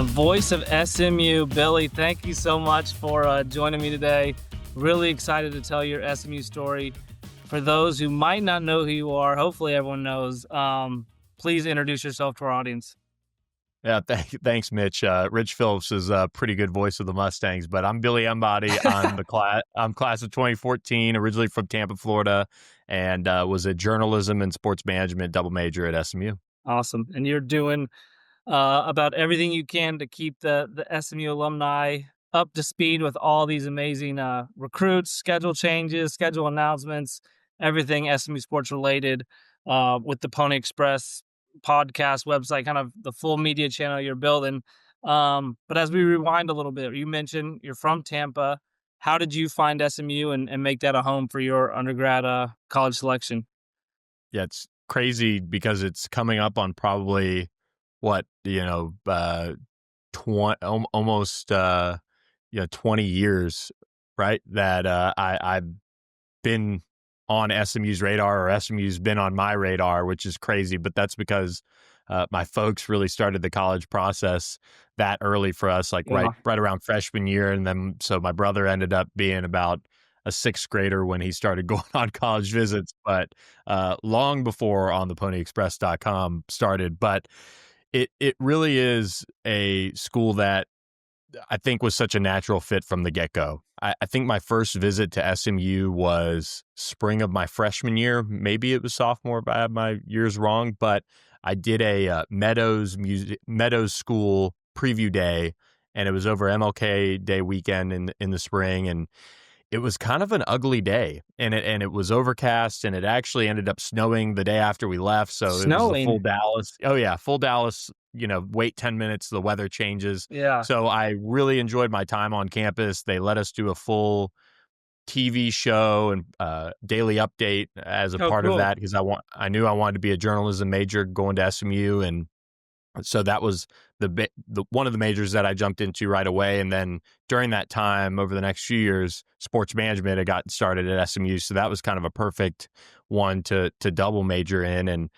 voice of SMU. Billy, thank you so much for joining me today. Really excited to tell your SMU story. For those who might not know who you are, hopefully everyone knows, please introduce yourself to our audience. Yeah, thanks, Mitch. Rich Phillips is a pretty good voice of the Mustangs, but I'm Billy Embody. I'm class of 2014, originally from Tampa, Florida, and was a journalism and sports management double major at SMU. Awesome. And you're doing about everything you can to keep the SMU alumni up to speed with all these amazing recruits, schedule changes, schedule announcements, everything SMU sports related, with the Pony Express podcast, website, kind of the full media channel you're building. But as we rewind a little bit, you mentioned you're from Tampa. How did you find SMU and make that a home for your undergrad college selection? Yeah, it's crazy because it's coming up on probably almost 20 years, right? That I've been on SMU's radar, or SMU's been on my radar, which is crazy. But that's because my folks really started the college process that early for us, like right around freshman year. And then so my brother ended up being about a sixth grader when he started going on college visits, but long before on the ponyexpress.com started. But it really is a school that I think was such a natural fit from the get-go. I think my first visit to SMU was spring of my freshman year. Maybe it was sophomore, if I have my years wrong, but I did a Meadows School preview day, and it was over MLK Day weekend in the spring, and it was kind of an ugly day, and it was overcast, and it actually ended up snowing the day after we left. So it was the full Dallas. Oh yeah, full Dallas. Wait 10 minutes, the weather changes. Yeah. So I really enjoyed my time on campus. They let us do a full TV show and daily update as a part of that, because I knew I wanted to be a journalism major going to SMU, and so that was the one of the majors that I jumped into right away. And then during that time, over the next few years, sports management had gotten started at SMU, so that was kind of a perfect one to double major in. And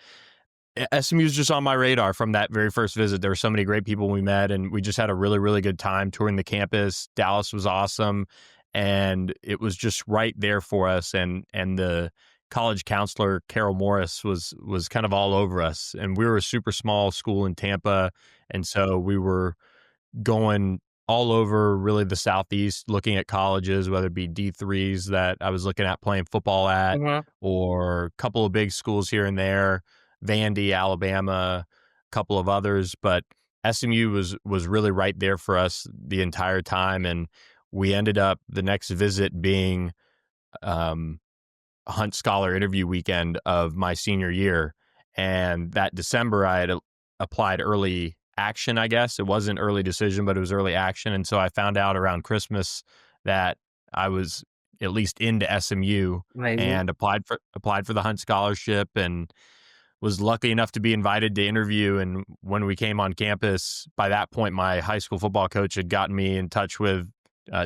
SMU was just on my radar from that very first visit. There were so many great people we met, and we just had a really, really good time touring the campus. Dallas was awesome, and it was just right there for us. And the college counselor, Carol Morris, was kind of all over us. And we were a super small school in Tampa, and so we were going all over really the Southeast, looking at colleges, whether it be D3s that I was looking at playing football at, or a couple of big schools here and there. Vandy, Alabama, a couple of others, but SMU was really right there for us the entire time. And we ended up the next visit being Hunt Scholar interview weekend of my senior year. And that December, I had applied early action, I guess. It wasn't early decision, but it was early action. And so I found out around Christmas that I was at least into SMU. Amazing. And applied for the Hunt Scholarship, and was lucky enough to be invited to interview. And when we came on campus, by that point, my high school football coach had gotten me in touch with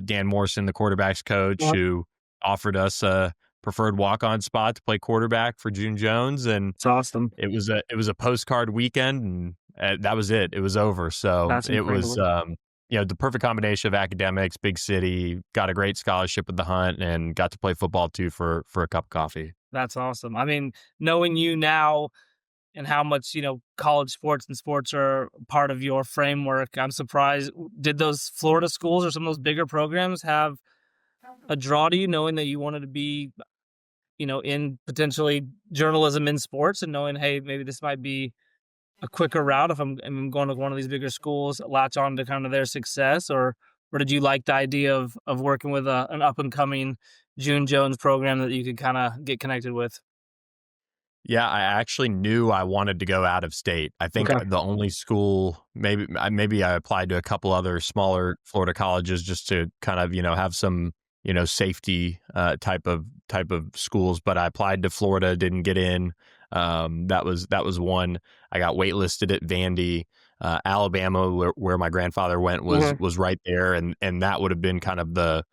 Dan Morrison, the quarterback's coach, who offered us a preferred walk-on spot to play quarterback for June Jones. And it's awesome. It was a postcard weekend, and that was it. It was over. So it was the perfect combination of academics, big city, got a great scholarship with the Hunt, and got to play football too for a cup of coffee. That's awesome. I mean, knowing you now and how much, college sports and sports are part of your framework, I'm surprised. Did those Florida schools or some of those bigger programs have a draw to you, knowing that you wanted to be, in potentially journalism in sports, and knowing, hey, maybe this might be a quicker route if I'm going to one of these bigger schools, latch on to kind of their success, or did you like the idea of working with an up-and-coming June Jones program that you could kind of get connected with? Yeah, I actually knew I wanted to go out of state. I think the only school, maybe I applied to a couple other smaller Florida colleges just to kind of, have some, safety type of schools. But I applied to Florida, didn't get in. That was one. I got waitlisted at Vandy. Alabama, where my grandfather went, was right there, and that would have been kind of the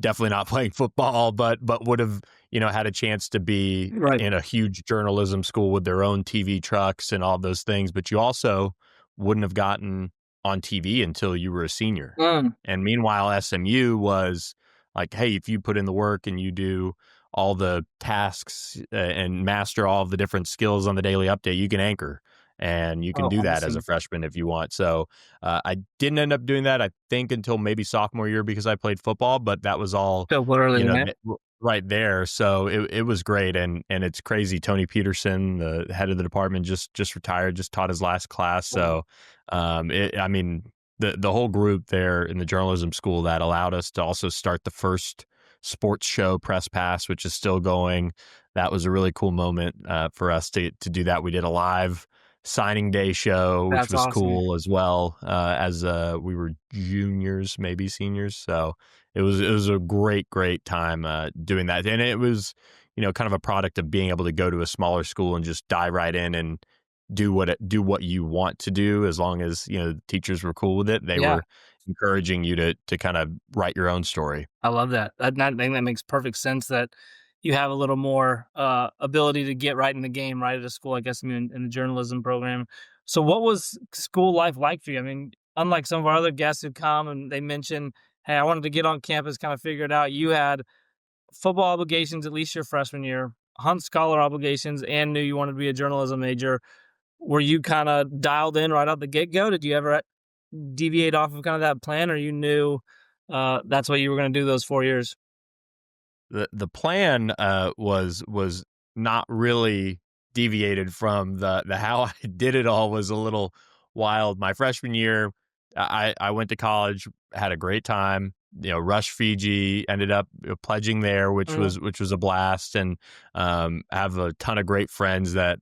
definitely not playing football, but would have had a chance to be in a huge journalism school with their own TV trucks and all those things. But you also wouldn't have gotten on TV until you were a senior. Mm. And meanwhile, SMU was like, hey, if you put in the work and you do all the tasks and master all of the different skills on the daily update, you can anchor. And you can Oh, do that as a awesome. freshman if you want. So I didn't end up doing that, I think, until maybe sophomore year because I played football, but that was all, So literally, man. right there. So it was great. And it's crazy. Tony Peterson, the head of the department, just retired, just taught his last class. So, I mean, the whole group there in the journalism school that allowed us to also start the first sports show, Press Pass, which is still going. That was a really cool moment for us to do that. We did a live signing day show, which That's was awesome. cool as well, as we were juniors, maybe seniors. So it was a great time doing that, and it was kind of a product of being able to go to a smaller school and just dive right in and do what you want to do, as long as the teachers were cool with it. They Yeah. were encouraging you to kind of write your own story. I love that. I think that makes perfect sense that you have a little more ability to get right in the game right at a school like SMU in the journalism program. So what was school life like for you? I mean, unlike some of our other guests who come and they mention, hey, I wanted to get on campus, kind of figure it out. You had football obligations at least your freshman year, Hunt Scholar obligations, and knew you wanted to be a journalism major. Were you kind of dialed in right out the get-go? Did you ever deviate off of kind of that plan, or you knew that's what you were going to do those 4 years? The plan was not really deviated from the how I did it all was a little wild. My freshman year, I went to college, had a great time. Rush Fiji, ended up pledging there, which Mhm. was a blast, and have a ton of great friends that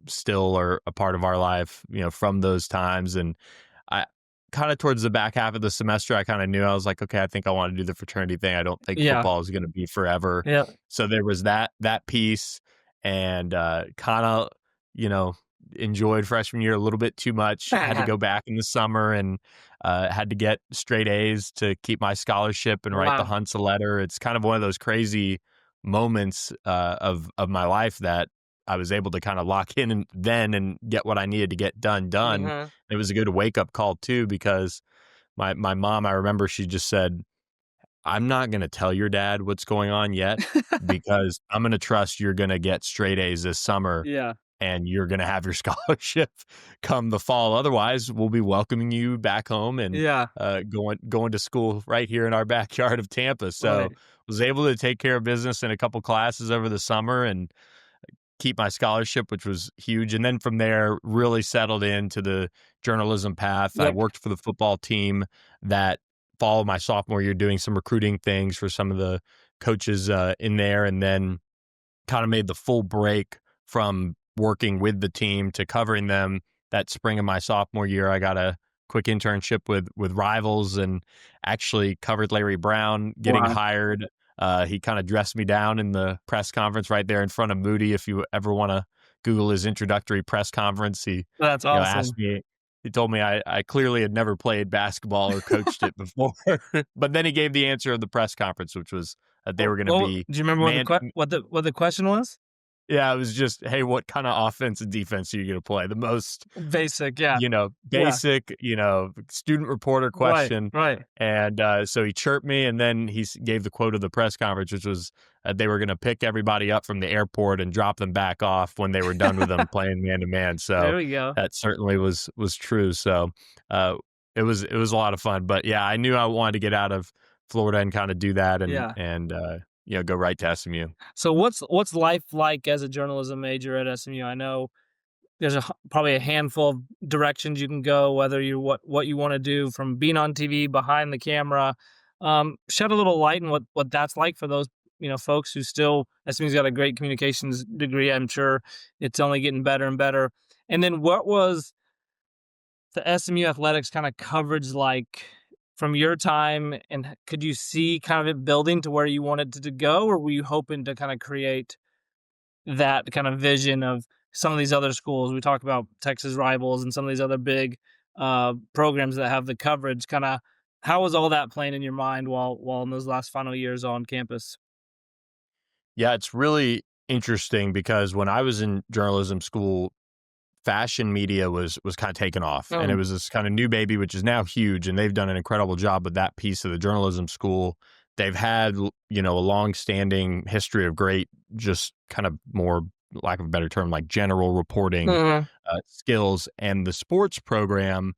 still are a part of our life, from those times. And I kind of towards the back half of the semester, I kind of knew, I was like, okay, I think I want to do the fraternity thing. I don't think Yeah, football is going to be forever. yeah. So there was that piece, and kind of, you know, enjoyed freshman year a little bit too much. Had to go back in the summer and had to get straight A's to keep my scholarship and write the Wow. Hunts a letter. It's kind of one of those crazy moments of my life that I was able to kind of lock in and get what I needed to get done. Mhm. It was a good wake up call too, because my mom, I remember, she just said, I'm not going to tell your dad what's going on yet, because I'm going to trust you're going to get straight A's this summer Yeah, and you're going to have your scholarship come the fall. Otherwise, we'll be welcoming you back home and yeah, going to school right here in our backyard of Tampa. So right. was able to take care of business in a couple classes over the summer and keep my scholarship, which was huge. And then from there, really settled into the journalism path. I Yep. worked for the football team that followed my sophomore year, doing some recruiting things for some of the coaches in there, and then kind of made the full break from working with the team to covering them that spring of my sophomore year. I got a quick internship with Rivals and actually covered Larry Brown getting Wow. hired. He kind of dressed me down in the press conference right there in front of Moody. If you ever want to Google his introductory press conference, he That's asked awesome. me. He told me I clearly had never played basketball or coached it before, but then he gave the answer of the press conference, which was that they were going to Well, be do you remember what the man. what the question was? Yeah, it was just, hey, what kind of offense and defense are you going to play? The most, Basic, yeah. Yeah. basic, student reporter Right, question. right. And so he chirped me, and then he gave the quote of the press conference, which was they were going to pick everybody up from the airport and drop them back off when they were done with them playing man to man. So There we go. that certainly was true. So uh, it was a lot of fun. But yeah, I knew I wanted to get out of Florida and kind of do that, and Yeah. go right to SMU. So what's life like as a journalism major at SMU? I know there's probably a handful of directions you can go, whether you what you want to do, from being on TV, behind the camera. Shed a little light on what that's like for those folks who still. SMU's got a great communications degree. I'm sure it's only getting better and better. And then what was the SMU athletics kind of coverage like from your time, and could you see kind of it building to where you wanted it to go, or were you hoping to kind of create that kind of vision of some of these other schools? We talked about Texas Rivals and some of these other big programs that have the coverage. Kind of, how was all that playing in your mind while in those last final years on campus? Yeah, it's really interesting because when I was in journalism school, fashion media was kind of taken off, and it Oh. was this kind of new baby, which is now huge, and they've done an incredible job with that piece of the journalism school. They've had, a long-standing history of great, just kind of more, lack of a better term, like general reporting Mhm. skills. And the sports program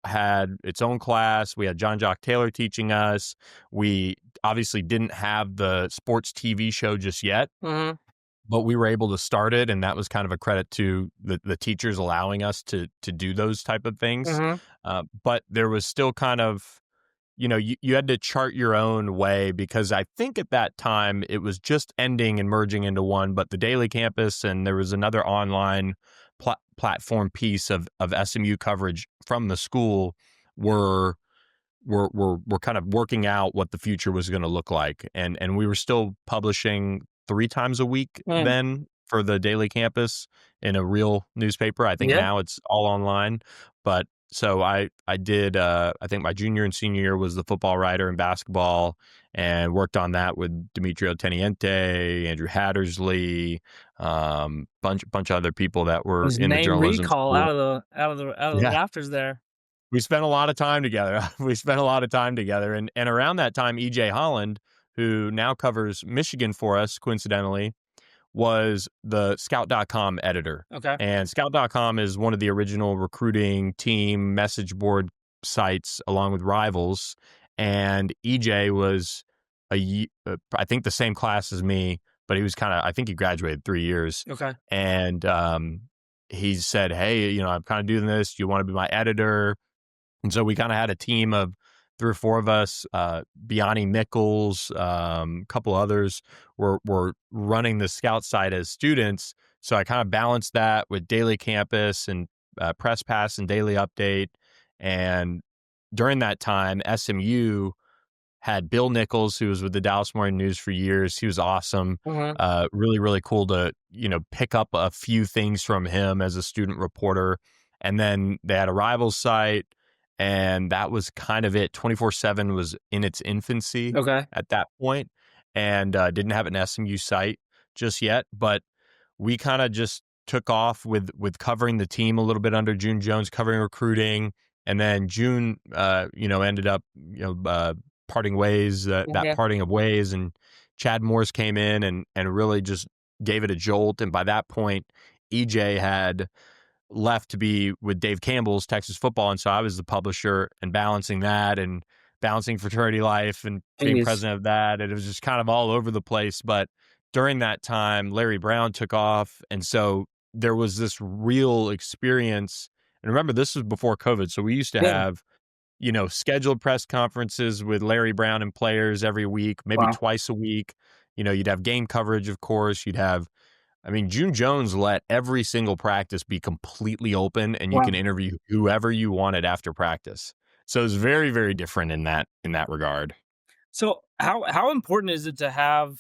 had its own class. We had John Jock Taylor teaching us. We obviously didn't have the sports TV show just yet, Mhm. but we were able to start it, and that was kind of a credit to the teachers allowing us to do those type of things. Mhm. But there was still kind of, you had to chart your own way, because I think at that time it was just ending and merging into one, but the daily campus and there was another online platform piece of SMU coverage from the school were we're kind of working out what the future was going to look like. And we were still publishing 3 times a week Mm. then for the daily campus in a real newspaper. I think Yeah. now it's all online. But so I did, I think my junior and senior year was the football writer and basketball, and worked on that with Demetrio Teniente, Andrew Hattersley, bunch of other people that were His in the name journalism recall school. out of the Yeah. rafters there. We spent a lot of time together. And around that time, EJ Holland, who now covers Michigan for us, coincidentally, was the Scout.com editor. Okay. And Scout.com is one of the original recruiting team message board sites, along with Rivals. And EJ was I think the same class as me, but he was I think he graduated 3 years. Okay. And he said, hey, I'm kind of doing this. Do you want to be my editor? And so we kind of had a team of 3 or 4 of us. Biani Nichols, a couple others were running the Scout site as students. So I kind of balanced that with Daily Campus and Press Pass and Daily Update. And during that time, SMU had Bill Nichols, who was with the Dallas Morning News for years. He was awesome. Mhm. Really, really cool to, pick up a few things from him as a student reporter. And then they had a Rivals site, and that was kind of it. 24/7 was in its infancy Okay. at that point, and didn't have an SMU site just yet. But we kind of just took off with covering the team a little bit under June Jones, covering recruiting. And then June, ended up, parting ways, that Okay. parting of ways. And Chad Morris came in and really just gave it a jolt. And by that point, EJ had left to be with Dave Campbell's Texas Football. And so I was the publisher and balancing that and balancing fraternity life and being Jeez. president of that. And it was just kind of all over the place. But during that time, Larry Brown took off. And so there was this real experience. And remember, this was before COVID. So we used to Yeah. have, scheduled press conferences with Larry Brown and players every week, maybe Wow. twice a week. You'd have game coverage, of course. June Jones let every single practice be completely open, and you Wow. can interview whoever you wanted after practice. So it's very, very different in that regard. So how important is it to have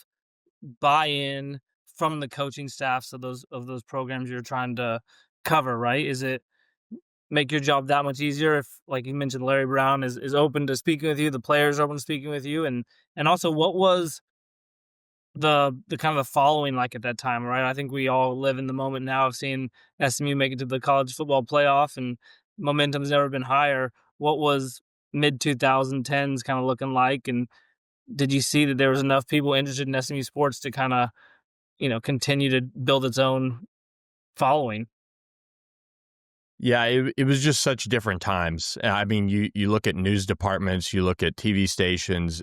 buy-in from the coaching staffs of those programs you're trying to cover, right? Is it make your job that much easier if, like you mentioned, Larry Brown is open to speaking with you, the players are open to speaking with you, and also what was the kind of the following like at that time, right? I think we all live in the moment now of seeing SMU make it to the college football playoff, and momentum's never been higher. What was mid 2010s kind of looking like, and did you see that there was enough people interested in SMU sports to kind of continue to build its own following? Yeah, it was just such different times. You look at news departments, you look at TV stations.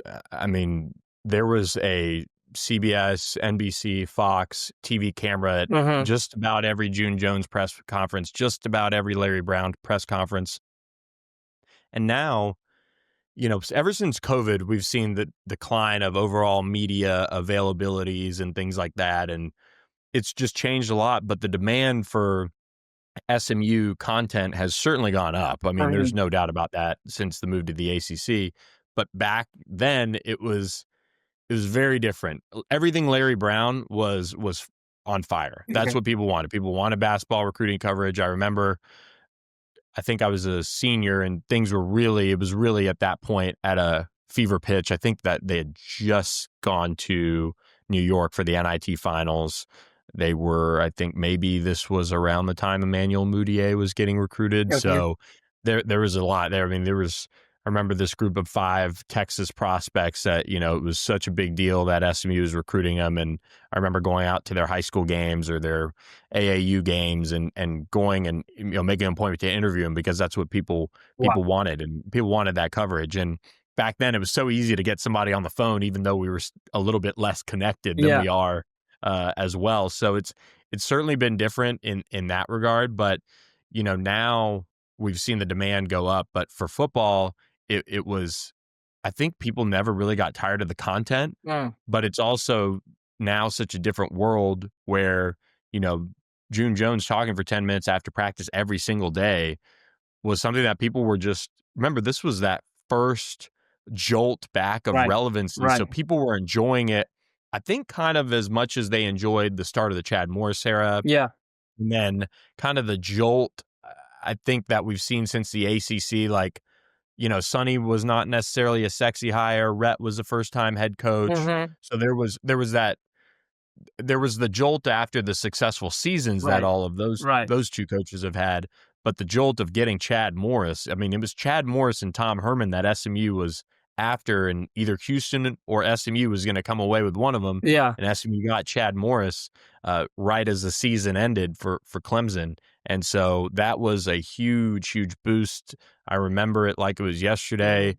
There was a CBS, NBC, Fox TV camera at Mhm. just about every June Jones press conference, just about every Larry Brown press conference. And now, ever since COVID, we've seen the decline of overall media availabilities and things like that. And it's just changed a lot. But the demand for SMU content has certainly gone up. There's Mhm. no doubt about that since the move to the ACC. But back then, it was very different. Everything Larry Brown was on fire. That's Okay. what people wanted. People wanted basketball recruiting coverage. I remember, I think I was a senior, and it was really at that point at a fever pitch. I think that they had just gone to New York for the NIT finals. They were, I think maybe this was around the time Emmanuel Mudiay was getting recruited. Okay. So there was a lot there. I mean, I remember this group of 5 Texas prospects that, it was such a big deal that SMU was recruiting them. And I remember going out to their high school games or their AAU games and going and, making an appointment to interview them because that's what people Wow. wanted, and people wanted that coverage. And back then it was so easy to get somebody on the phone, even though we were a little bit less connected than we are as well. So it's certainly been different in that regard. But, now we've seen the demand go up. But for football, it was, I think people never really got tired of the content, but it's also now such a different world where, June Jones talking for 10 minutes after practice every single day was something that people were just, remember, this was that first jolt back of relevancy. Right. So people were enjoying it, I think, kind of as much as they enjoyed the start of the Chad Morris era. Yeah. And then kind of the jolt, I think, that we've seen since the ACC, like, Sonny was not necessarily a sexy hire. Rhett was the first time head coach. So there was the jolt after the successful seasons that all of those 2 coaches have had. But the jolt of getting Chad Morris, I mean, it was Chad Morris and Tom Herman that SMU was after, and either Houston or SMU was going to come away with one of them. Yeah. And SMU got Chad Morris right as the season ended for Clemson. And so that was a huge, huge boost. I remember it like it was yesterday.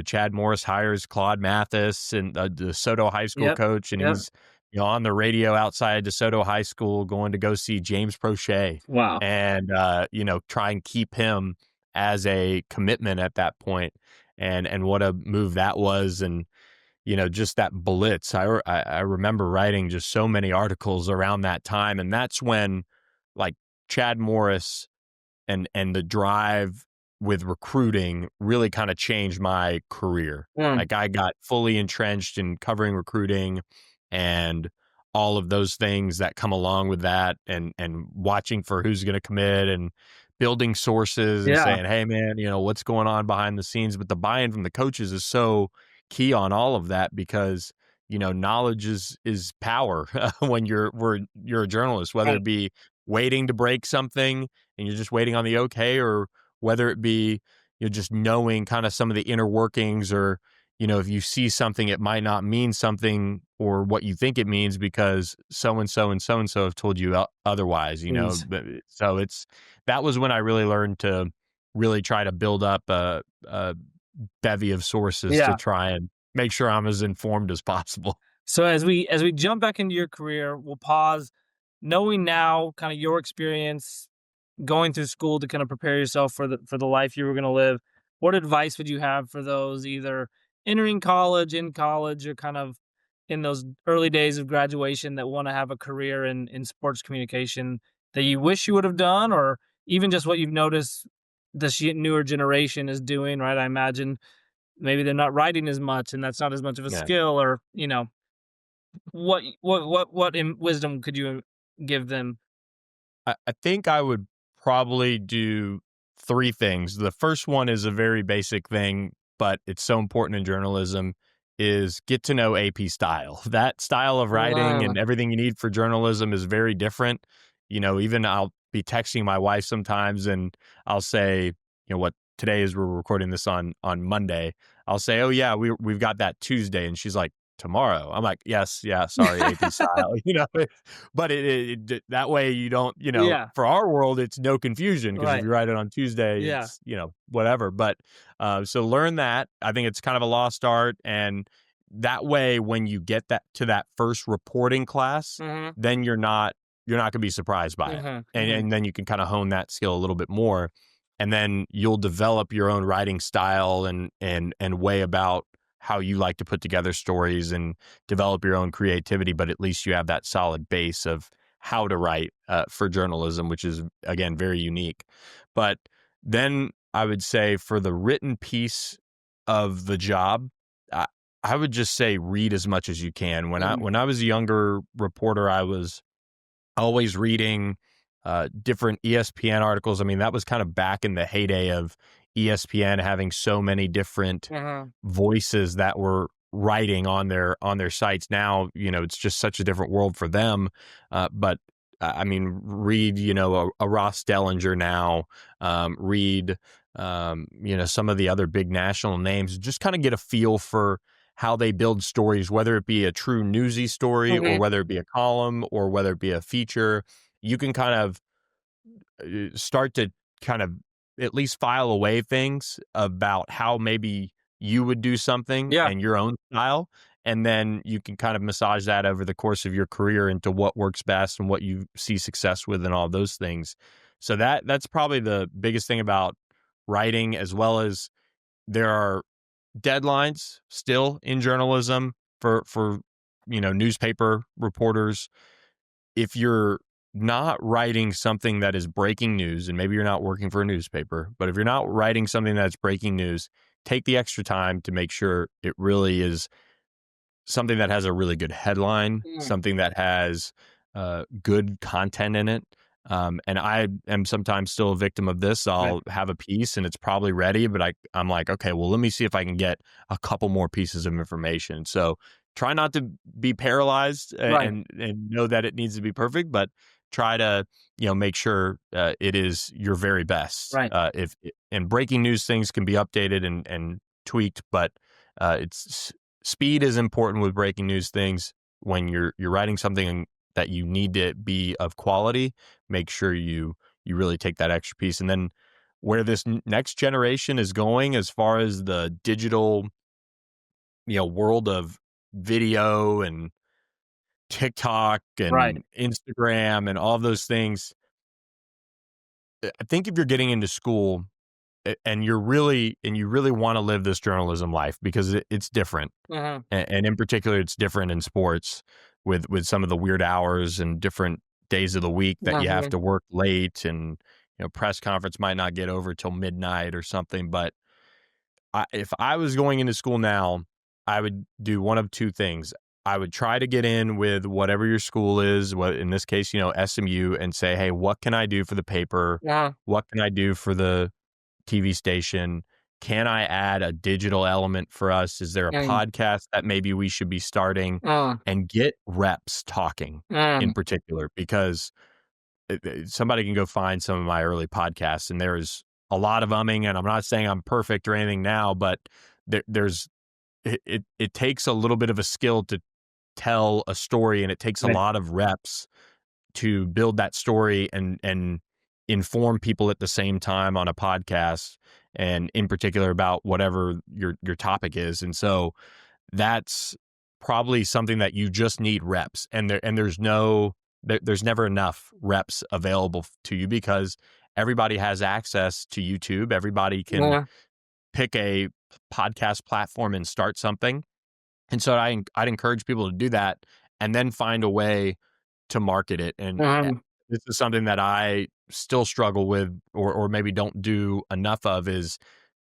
Chad Morris hires Claude Mathis, and the DeSoto High School coach, and he's on the radio outside DeSoto High School going to go see James Prochet. Wow. And, try and keep him as a commitment at that point. And what a move that was. And, just that blitz. I remember writing just so many articles around that time. And that's when, like, Chad Morris and the drive with recruiting really kind of changed my career. Like, I got fully entrenched in covering recruiting and all of those things that come along with that, and watching for who's going to commit and building sources and saying, hey man, what's going on behind the scenes. But the buy-in from the coaches is so key on all of that, because, knowledge is power when you're a journalist, whether it be waiting to break something and you're just waiting on the okay, or whether it be just knowing kind of some of the inner workings, or if you see something, it might not mean something or what you think it means because so-and-so and so-and-so have told you otherwise, So that was when I really learned to really try to build up a bevy of sources to try and make sure I'm as informed as possible. So as we jump back into your career, we'll pause, knowing now kind of your experience going through school to kind of prepare yourself for the life you were going to live. What advice would you have for those either entering college, in college, or kind of in those early days of graduation that want to have a career in sports communication that you wish you would have done, or even just what you've noticed this newer generation is doing, right? I imagine maybe they're not writing as much and that's not as much of a skill, or, what wisdom could you give them? I think I would probably do 3 things. The first one is a very basic thing, but it's so important in journalism, is get to know AP style. That style of writing and everything you need for journalism is very different. Even I'll be texting my wife sometimes and I'll say, what today is, we're recording this on Monday. I'll say, oh yeah, we've got that Tuesday. And she's like, tomorrow. I'm like, yes, yeah, sorry, AP style, but it that way you don't, for our world, it's no confusion, because if you write it on Tuesday, it's, whatever. But so learn that. I think it's kind of a lost art. And that way, when you get to that first reporting class, then you're not going to be surprised by it. And then you can kind of hone that skill a little bit more. And then you'll develop your own writing style and way about how you like to put together stories and develop your own creativity. But at least you have that solid base of how to write for journalism, which is, again, very unique. But then I would say for the written piece of the job, I would just say read as much as you can. When I was a younger reporter, I was always reading different ESPN articles. I mean, that was kind of back in the heyday of ESPN having so many different voices that were writing on their sites now. It's just such a different world for them. But I mean, read a Ross Dellinger now. Read some of the other big national names. Just kind of get a feel for how they build stories, whether it be a true newsy story or Mhm. whether it be a column or whether it be a feature. You can kind of start to kind of at least file away things about how maybe you would do something Yeah. and your own style. And then you can kind of massage that over the course of your career into what works best and what you see success with and all those things. So that's probably the biggest thing about writing, as well as there are deadlines still in journalism for newspaper reporters. If you're not writing something that is breaking news, and maybe you're not working for a newspaper, but if you're not writing something that's breaking news, take the extra time to make sure it really is something that has a really good headline, Mm. something that has good content in it. And I am sometimes still a victim of this. Right. I'll have a piece and it's probably ready, but I'm like, okay, well, let me see if I can get a couple more pieces of information. So try not to be paralyzed Right. and know that it needs to be perfect, but try to make sure it is your very best. Right. If and breaking news things can be updated and tweaked, but it's speed is important with breaking news things. When you're writing something that you need to be of quality, make sure you really take that extra piece. And then where this next generation is going, as far as the digital world of video and TikTok Right. and Instagram and all of those things, I think if you're getting into school and you really want to live this journalism life, because it's different. Mhm. And in particular, it's different in sports with some of the weird hours and different days of the week that you have Mhm. to work late, and press conference might not get over till midnight or something. But if I was going into school now, I would do one of two things. I would try to get in with whatever your school is, what in this case, SMU, and say, hey, what can I do for the paper? Yeah. What can I do for the TV station? Can I add a digital element for us? Is there a Mm. podcast that maybe we should be starting? And get reps talking in Mm. particular, because somebody can go find some of my early podcasts and there's a lot of umming, and I'm not saying I'm perfect or anything now, but there's it takes a little bit of a skill to tell a story, and it takes a Right. lot of reps to build that story and inform people at the same time on a podcast, and in particular about whatever your topic is. And so that's probably something that you just need reps, and there's never enough reps available to you, because everybody has access to YouTube. Everybody can Yeah. pick a podcast platform and start something. And so I'd encourage people to do that and then find a way to market it. And Mhm. this is something that I still struggle with, or maybe don't do enough of, is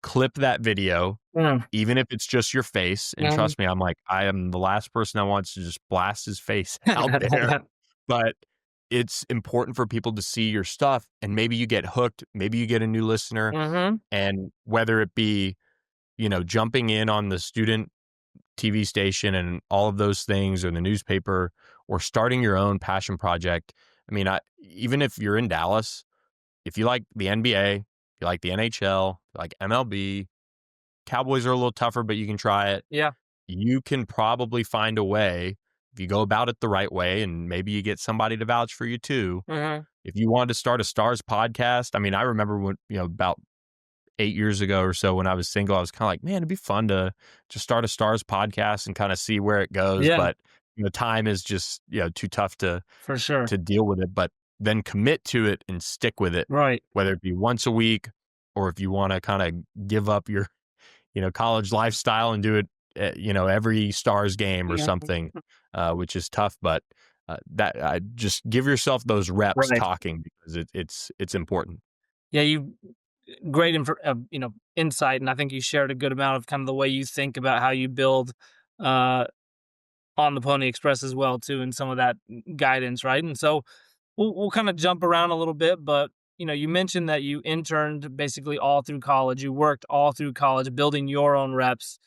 clip that video, Mm. even if it's just your face. And Mhm. trust me, I am the last person that wants to just blast his face out there. But it's important for people to see your stuff, and maybe you get hooked, maybe you get a new listener. Mhm. And whether it be, jumping in on the student TV station and all of those things, or the newspaper, or starting your own passion project. I mean, even if you're in Dallas, if you like the NBA, if you like the NHL, like MLB, Cowboys are a little tougher, but you can try it. Yeah. You can probably find a way, if you go about it the right way, and maybe you get somebody to vouch for you too. Mhm. If you wanted to start a Stars podcast, I mean, I remember when, about 8 years ago or so, when I was single, I was kind of like, man, it'd be fun to just start a Stars podcast and kind of see where it goes. Yeah. But time is just too tough For sure. to deal with it. But then commit to it and stick with it, Right. whether it be once a week, or if you want to kind of give up your college lifestyle and do it every Stars game or Mhm. something, which is tough. But that just give yourself those reps Right. talking, because it's important. Yeah, you great insight, and I think you shared a good amount of kind of the way you think about how you build uh on the Pony Express as well too, and some of that guidance, right? And so we'll kind of jump around a little bit, but you mentioned that you interned basically all through college. You worked all through college, building your own reps.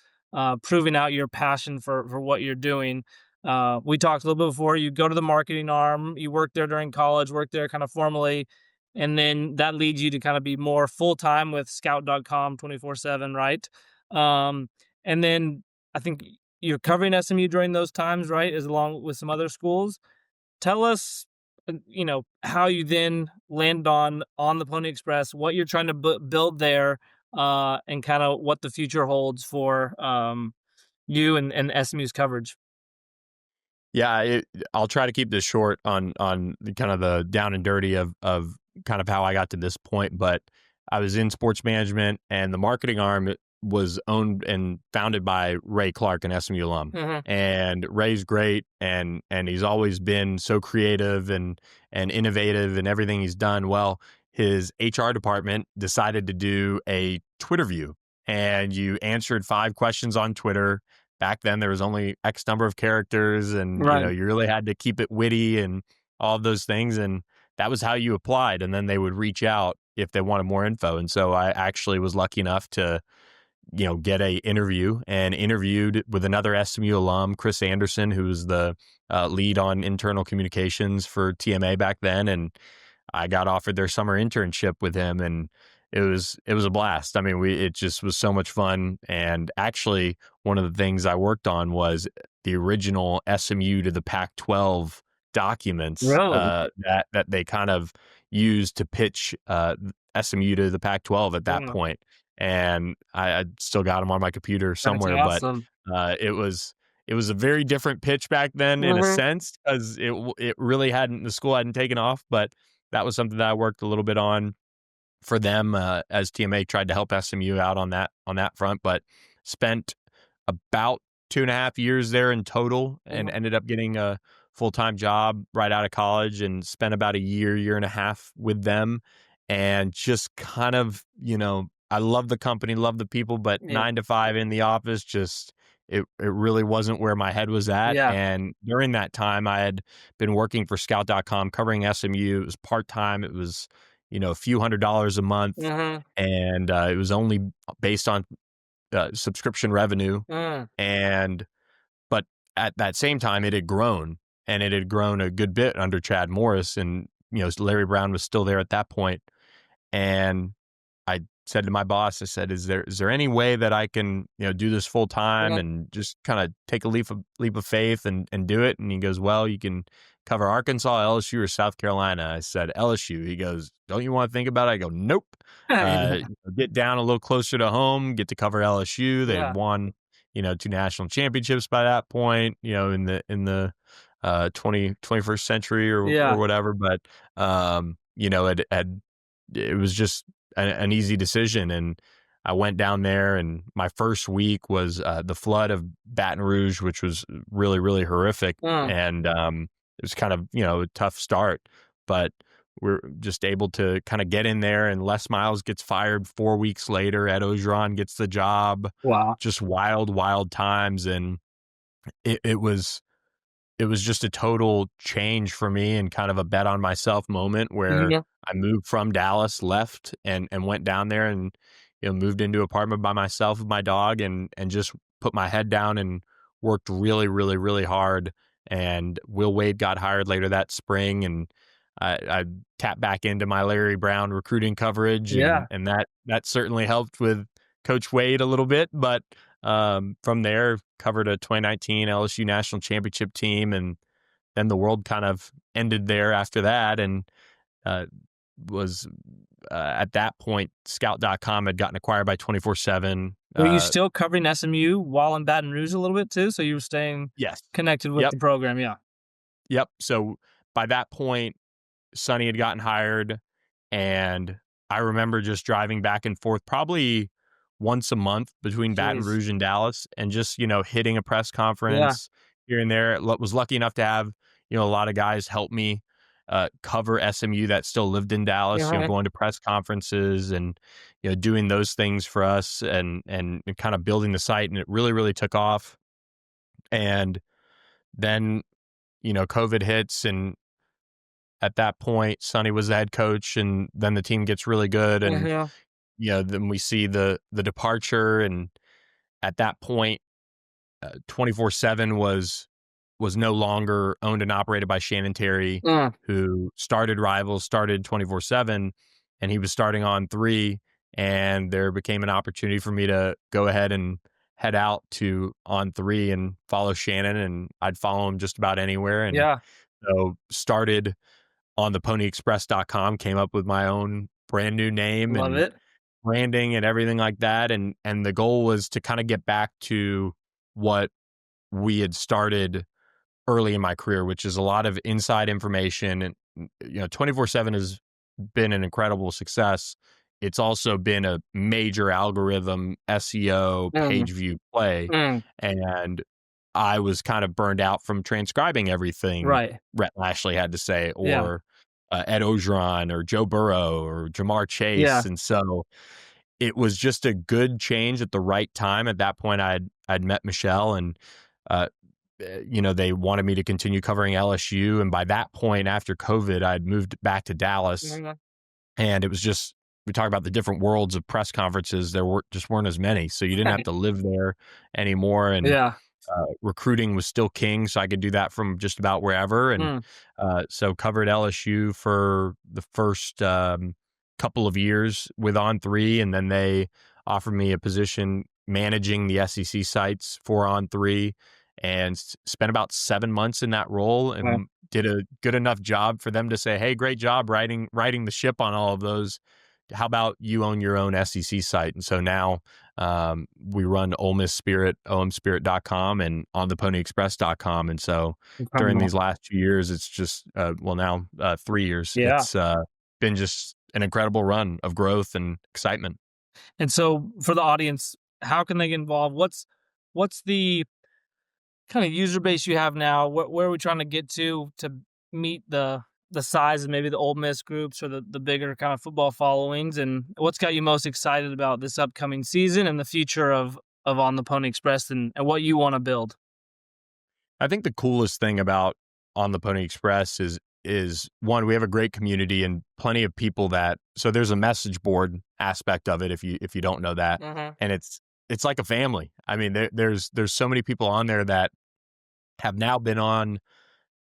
proving out your passion for what you're doing. We talked a little bit before. You go to the marketing arm, you work there during college, work there kind of formally, and then that leads you to kind of be more full time with Scout.com 24/7, right? Um, and then I think you're covering SMU during those times, right? As along with some other schools. Tell us, how you then land on the Pony Express, what you're trying to build there, and kind of what the future holds for you and SMU's coverage. Yeah, I'll try to keep this short on the kind of the down and dirty of kind of how I got to this point. But I was in sports management, and the marketing arm was owned and founded by Ray Clark, an SMU alum. Mhm. And Ray's great, and he's always been so creative and innovative in everything he's done. Well, his HR department decided to do a Twitter view, and you answered 5 questions on Twitter. Back then there was only X number of characters, and Right. you really had to keep it witty and all of those things, and that was how you applied. And then they would reach out if they wanted more info. And so I actually was lucky enough to get a interview, and interviewed with another SMU alum, Chris Anderson, who was the lead on internal communications for TMA back then. And I got offered their summer internship with him, and it was a blast. I mean, it just was so much fun. And actually, one of the things I worked on was the original SMU to the Pac-12 documents Really? that they kind of used to pitch SMU to the Pac-12 at that Yeah. point. And I still got them on my computer That's somewhere, but awesome. it was a very different pitch back then, in a Mhm. sense, because it really hadn't, the school hadn't taken off. But that was something that I worked a little bit on for them, as TMA tried to help SMU out on that front. But spent about 2.5 years there in total, and Mhm. ended up getting a full-time job right out of college, and spent about a year and a half with them. And just kind of, I love the company, love the people, but Yeah. 9 to 5 in the office, just it really wasn't where my head was at. Yeah. And during that time, I had been working for Scout.com covering SMU. It was part-time. It was, a few $100s a month, Mhm. and it was only based on subscription revenue. Mm. And but at that same time, it had grown, and it had grown a good bit under Chad Morris, and Larry Brown was still there at that point. And I said to my boss, I said, "Is there any way that I can do this full time Yeah. and just kind of take a leap of faith and do it?" And he goes, "Well, you can cover Arkansas, LSU, or South Carolina." I said, "LSU." He goes, "Don't you want to think about it?" I go, "Nope." Uh, Yeah. get down a little closer to home, get to cover LSU. They Yeah. had won 2 national championships by that point, in the 21st century, or Yeah. whatever. But it was just an easy decision. And I went down there, and my first week was the flood of Baton Rouge, which was really, really horrific. Mm. And it was kind of, a tough start, but we're just able to kind of get in there. And Les Miles gets fired 4 weeks later. Ed Ogeron gets the job. Wow. Just wild, wild times. And it was just a total change for me, and kind of a bet on myself moment, where Mhm. I moved from Dallas, left, and went down there, and moved into an apartment by myself with my dog, and just put my head down and worked really, really, really hard. And Will Wade got hired later that spring, and I tapped back into my Larry Brown recruiting coverage, and Yeah. and that certainly helped with Coach Wade a little bit. But from there, covered a 2019 LSU national championship team, and then the world kind of ended there after that. And uh, was at that point, Scout.com had gotten acquired by 24/7. Were you still covering SMU while in Baton Rouge a little bit too? So you were staying Yes. connected with Yep. the program, yeah. Yep. So by that point, Sonny had gotten hired, and I remember just driving back and forth probably once a month between Baton Jeez. Rouge and Dallas, and just, hitting a press Yeah. conference here and there. Was lucky enough to have, a lot of guys help me cover SMU that still lived in Dallas, Mhm. going to press conferences, and, doing those things for us, and kind of building the site. And it really, really took off. And then, COVID hits, and at that point, Sonny was the head coach, and then the team gets really good. And Mhm. then we see the departure. And at that point, 24/7 was no longer owned and operated by Shannon Terry, who started Rivals, started 24/7, and he was starting On 3, and there became an opportunity for me to go ahead and head out to On 3 and follow Shannon, and I'd follow him just about anywhere. And Yeah. so started on the ponyexpress.com, came up with my own brand new name Love and it. branding and everything like that. And the goal was to kind of get back to what we had started early in my career, which is a lot of inside information. And 24/7 has been an incredible success. It's also been a major algorithm SEO Mm, page view play. mm, And I was kind of burned out from transcribing everything right. Rhett Lashley had to say, Yeah. or Ed Ogeron, or Joe Burrow, or Jamar Chase. Yeah. And so it was just a good change at the right time. At that point, I'd met Michelle, and uh, they wanted me to continue covering LSU. And by that point, after COVID, I'd moved back to Dallas, Mhm. and it was just, we talk about the different worlds of press conferences. There weren't as many, so you didn't have to live there anymore. And Yeah. recruiting was still king, so I could do that from just about wherever. And Mm, so covered LSU for the first couple of years with On 3, and then they offered me a position managing the SEC sites for On 3, and spent about 7 months in that role, right. and did a good enough job for them to say, "Hey, great job righting the ship on all of those. How about you own your own SEC site?" And so now we run Ole Miss Spirit, omspirit.com, and on the ponyexpress.com. And so during Incredible. these last 2 years, it's just, now 3 years, Yeah. it's been just an incredible run of growth and excitement. And so for the audience, how can they get involved? What's the kind of user base you have now? Where are we trying to get to meet the size of maybe the Ole Miss groups or the bigger kind of football followings? And what's got you most excited about this upcoming season and the future of On the Pony Express and what you want to build? I think the coolest thing about On the Pony Express is one, we have a great community and plenty of people so there's a message board aspect of it, if you don't know that. Hmm. And it's like a family. I mean, there's so many people on there that have now been on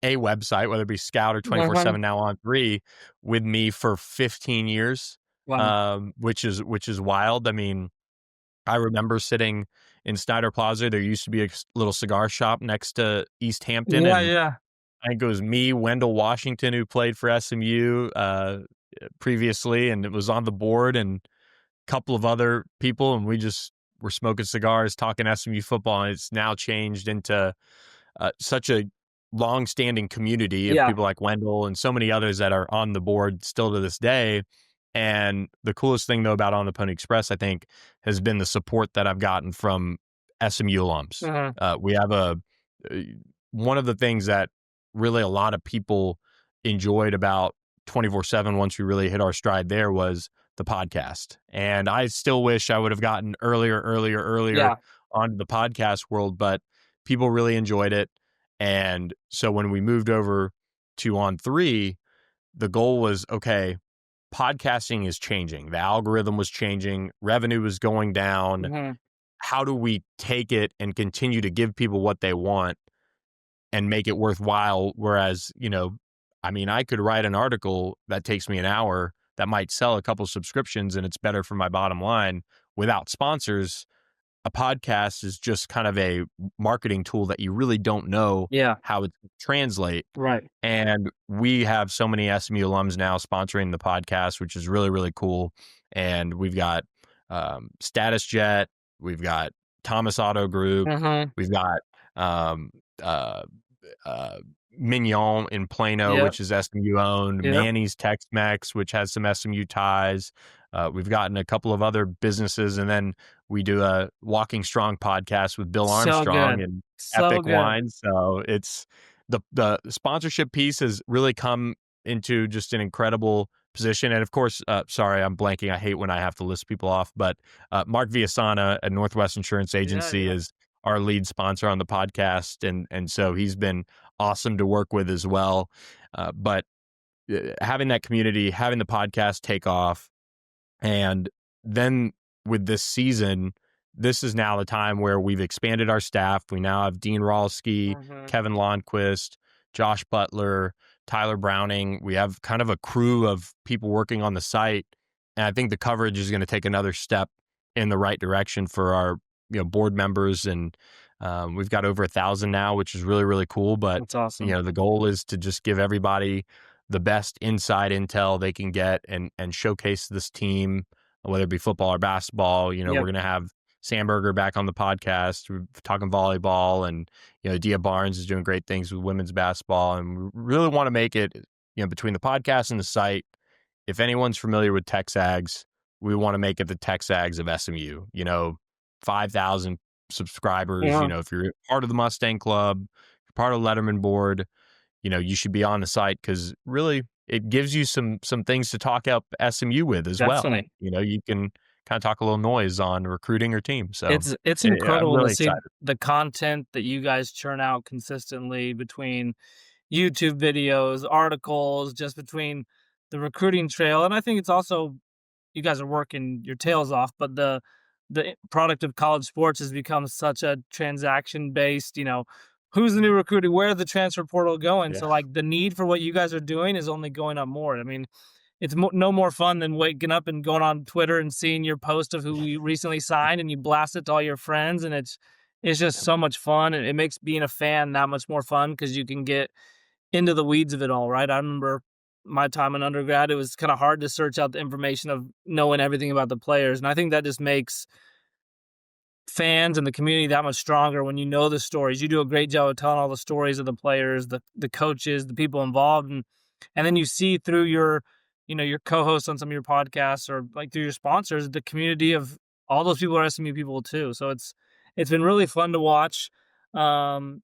a website, whether it be Scout or Hmm. 24/7, now On 3, with me for 15 years, Wow. which is wild. I mean, I remember sitting in Snyder Plaza. There used to be a little cigar shop next to East Hampton, Yeah, and yeah. I think it was me, Wendell Washington, who played for SMU previously, and it was on the board, and a couple of other people, and we just were smoking cigars, talking SMU football, and it's now changed into such a long-standing community of Yeah. people like Wendell and so many others that are on the board still to this day. And the coolest thing, though, about On the Pony Express, I think, has been the support that I've gotten from SMU alums. Hmm. We have uh, one of the things that really a lot of people enjoyed about 24/7 once we really hit our stride there was the podcast. And I still wish I would have gotten earlier Yeah. onto the podcast world, but people really enjoyed it. And so when we moved over to On 3, the goal was, okay, podcasting is changing. The algorithm was changing. Revenue was going down. Hmm. How do we take it and continue to give people what they want and make it worthwhile? Whereas, I mean, I could write an article that takes me an hour that might sell a couple subscriptions and it's better for my bottom line without sponsors. A podcast is just kind of a marketing tool that you really don't know Yeah. how it translate. Right. And we have so many SMU alums now sponsoring the podcast, which is really, really cool. And we've got Status Jet, we've got Thomas Auto Group, Hmm. we've got um, uh, uh, Mignon in Plano, Yep. which is SMU owned, Yep. Manny's Tex-Mex, which has some SMU ties. We've gotten a couple of other businesses, and then we do a Walking Strong podcast with Bill So Armstrong good. and So Epic good. Wine. So it's the sponsorship piece has really come into just an incredible position. And of course, sorry, I'm blanking. I hate when I have to list people off, but Mark Viasana at Northwest Insurance Yeah. Agency Yeah. is our lead sponsor on the podcast, and so he's been awesome to work with as well. But having that community, having the podcast take off, and then with this season, this is now the time where we've expanded our staff. We now have Dean Rawlsky, Kevin Lonnquist, Josh Butler, Tyler Browning. We have kind of a crew of people working on the site. And I think the coverage is going to take another step in the right direction for our board members. And we've got over 1,000 now, which is really, really cool. But that's awesome. The goal is to just give everybody the best inside intel they can get and showcase this team, whether it be football or basketball. We're going to have Sandberger back on the podcast. We're talking volleyball, and Dia Barnes is doing great things with women's basketball, and we really want to make it between the podcast and the site. If anyone's familiar with TexAgs, we want to make it the TexAgs of SMU. 5,000 subscribers. If you're part of the Mustang Club, you're part of Letterman board, you should be on the site, because really it gives you some things to talk up SMU with as Definitely. well. You can kind of talk a little noise on recruiting your team. So it's incredible really to see the content that you guys churn out consistently between YouTube videos, articles, just between the recruiting trail. And I think it's also, you guys are working your tails off, but the product of college sports has become such a transaction based, who's the new recruiting, where's the transfer portal going? Yeah. So like the need for what you guys are doing is only going up more. I mean, it's no more fun than waking up and going on Twitter and seeing your post of who you recently signed, and you blast it to all your friends, and it's just so much fun, and it makes being a fan that much more fun because you can get into the weeds of it all, right? I remember my time in undergrad, it was kind of hard to search out the information of knowing everything about the players, and I think that just makes fans and the community that much stronger when you know the stories. You do a great job of telling all the stories of the players, the coaches, the people involved, and then you see through your your co-hosts on some of your podcasts, or like through your sponsors, the community of all those people are SMU people too. So it's been really fun to watch. We got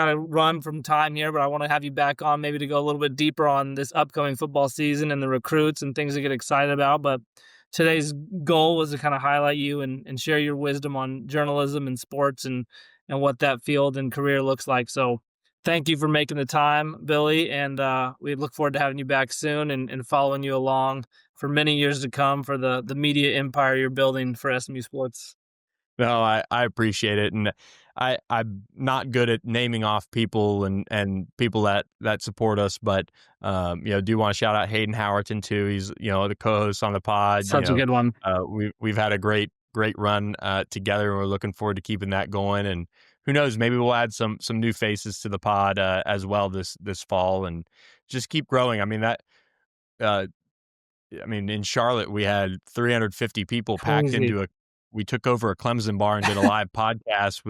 to run from time here, but I want to have you back on maybe to go a little bit deeper on this upcoming football season and the recruits and things to get excited about. But today's goal was to kind of highlight you and share your wisdom on journalism and sports and what that field and career looks like. So thank you for making the time, Billy, and we look forward to having you back soon and following you along for many years to come for the media empire you're building for SMU sports. No, I appreciate it. And I'm not good at naming off people and people that support us, but do want to shout out Hayden Howerton too. He's the co-host on the pod. Such a good one. We've had a great run together, and we're looking forward to keeping that going. And who knows, maybe we'll add some new faces to the pod as well this fall, and just keep growing. I mean in Charlotte we had 350 people packed into we took over a Clemson bar and did a live podcast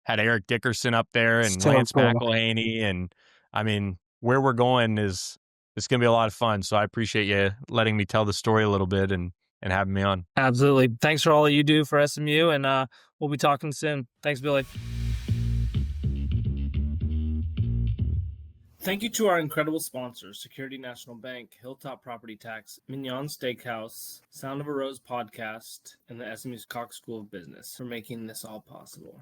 had Eric Dickerson up there and Lance McElhaney. And I mean, where we're going it's going to be a lot of fun. So I appreciate you letting me tell the story a little bit and having me on. Absolutely. Thanks for all that you do for SMU, and we'll be talking soon. Thanks, Billy. Thank you to our incredible sponsors, Security National Bank, Hilltop Property Tax, Mignon Steakhouse, Sound of a Rose Podcast, and the SMU's Cox School of Business for making this all possible.